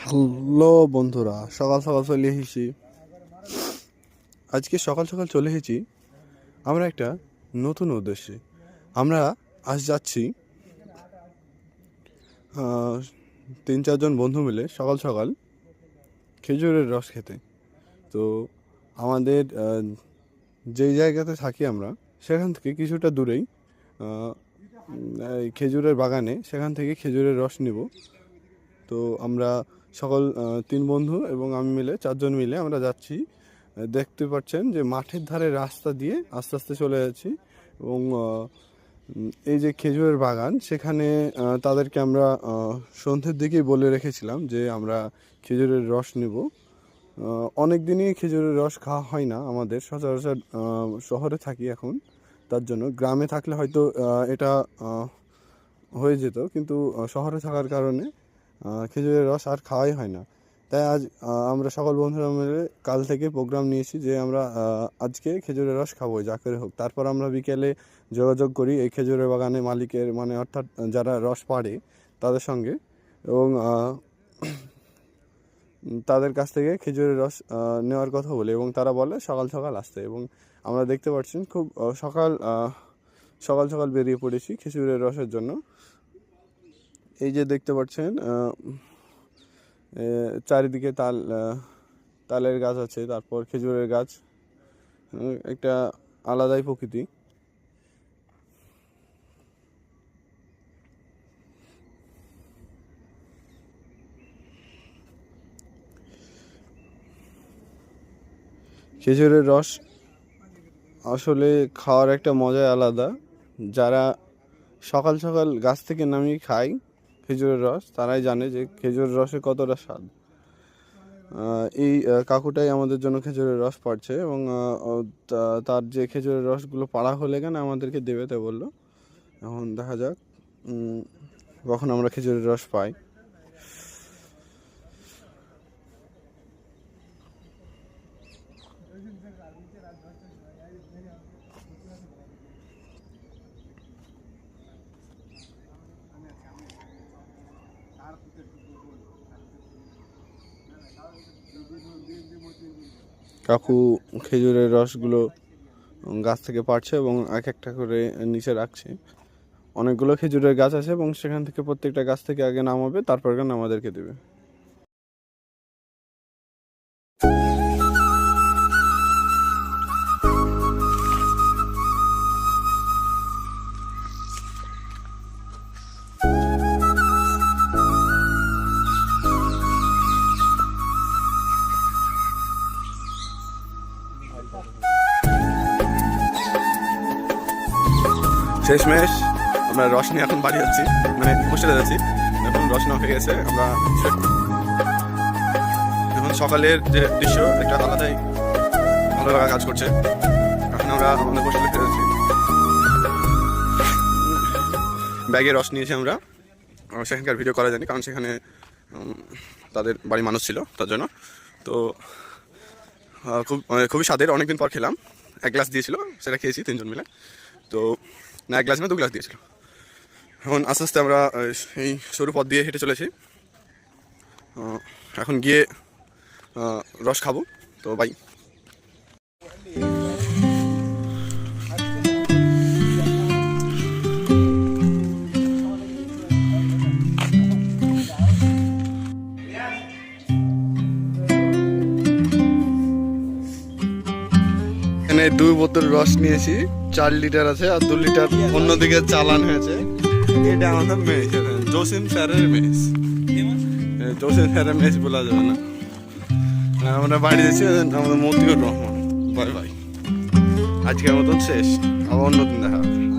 Hello বন্ধুরা, সকাল সকাল চলে এসেছি। আজকে সকাল সকাল চলে এসেছি আমরা একটা নতুন উদ্দেশ্যে। আমরা আজ যাচ্ছি 3-4 জন বন্ধু মিলে সকাল সকাল খেজুরের রস খেতে। তো আমাদের যেই জায়গাতে থাকি আমরা সেখান থেকে কিছুটা দূরেই এই খেজুরের বাগানে, সেখান থেকে খেজুরের রস নিব। তো আমরা সকল 3 বন্ধু এবং আমি মিলে 4 জন মিলে আমরা যাচ্ছি। দেখতে পাচ্ছেন যে মাঠের ধারে রাস্তা দিয়ে আস্তে আস্তে চলে যাচ্ছি এবং এই যে খেজুরের বাগান, সেখানে তাদেরকে আমরা সন্ধ্যের দিকেই বলে রেখেছিলাম যে আমরা খেজুরের রস নেব। অনেক দিনই খেজুরের রস খাওয়া হয় না আমাদের, সচরাচর শহরে থাকি এখন, তার জন্য। গ্রামে থাকলে হয়তো এটা হয়ে যেত, কিন্তু শহরে থাকার কারণে খেজুরের রস আর খাওয়াই হয় না। তাই আজ আমরা সকল বন্ধুরা মিলে কাল থেকে প্রোগ্রাম নিয়েছি যে আমরা আজকে খেজুরের রস খাবো যা করে হোক। তারপর আমরা বিকেলে যোগাযোগ করি এই খেজুরের বাগানে মালিকের, মানে অর্থাৎ যারা রস পাড়ে তাদের সঙ্গে, এবং তাদের কাছ থেকে খেজুরের রস নেওয়ার কথা বলি, এবং তারা বলে সকাল সকাল আসতে। এবং আমরা দেখতে পাচ্ছি খুব সকাল সকাল বেরিয়ে পড়েছি খেজুরের রসের জন্য। এই যে দেখতে পাচ্ছেন চারিদিকে তালের গাছ আছে, তারপর খেজুরের গাছ, একটা আলাদাই প্রকৃতি। খেজুরের রস আসলে খাওয়ার একটা মজাই আলাদা। যারা সকাল সকাল গাছ থেকে নামিয়ে খায় খেজুরের রস, তারাই জানে যে খেজুরের রসে কতটা স্বাদ। এই কাকুটাই আমাদের জন্য খেজুরের রস পাড়ছে, এবং তার যে খেজুরের রসগুলো পাড়া হলে কেন আমাদেরকে দেবে তাই বললো। এখন দেখা যাক কখন আমরা খেজুরের রস পাই। কাকু খেজুরের রসগুলো গাছ থেকে পাড়ছে এবং এক একটা করে নিচে রাখছে। অনেকগুলো খেজুরের গাছ আছে এবং সেখান থেকে প্রত্যেকটা গাছ থেকে আগে নামাবে, তারপর আমাদেরকে দেবে। শেষমেশ আমরা রস নিয়ে এখন বাড়ি যাচ্ছি, মানে হোস্টেলে যাচ্ছি। এখন রস নেওয়া হয়ে গেছে। আমরা এখন সকালের যে দৃশ্য, একটা আলাদাই ভালো লাগা কাজ করছে। এখন আমরা আমাদের হোস্টেলে ফিরে যাচ্ছি। ব্যাগে রস নিয়েছি আমরা, সেখানকার ভিডিও করা যায়নি কারণ সেখানে তাদের বাড়ির মানুষ ছিল, তার জন্য। তো খুবই স্বাদের, অনেকদিন পর খেলাম। 1 গ্লাস দিয়েছিল, সেটা খেয়েছি 3 জন মিলে। তো না, 1 গ্লাস না 2 গ্লাস দিয়েছিল। এখন আস্তে আস্তে আমরা এই সরু পথ দিয়ে হেঁটে চলেছি। এখন গিয়ে রস খাবো। তো বাই। এখানে 2 বোতল রস নিয়েছি, 4 লিটার আছে, আর 2 লিটার অন্যদিকে চালান হয়েছে। এটা আমাদের মেস, জসিম স্যারের মেস। জসিম স্যারের মেস বলা যাবে না। আমরা বাড়ি যাচ্ছি, আমাদের মতিউর রহমান। বাই বাই, আজকের মতন শেষ, আবার অন্যদিন দেখা হবে।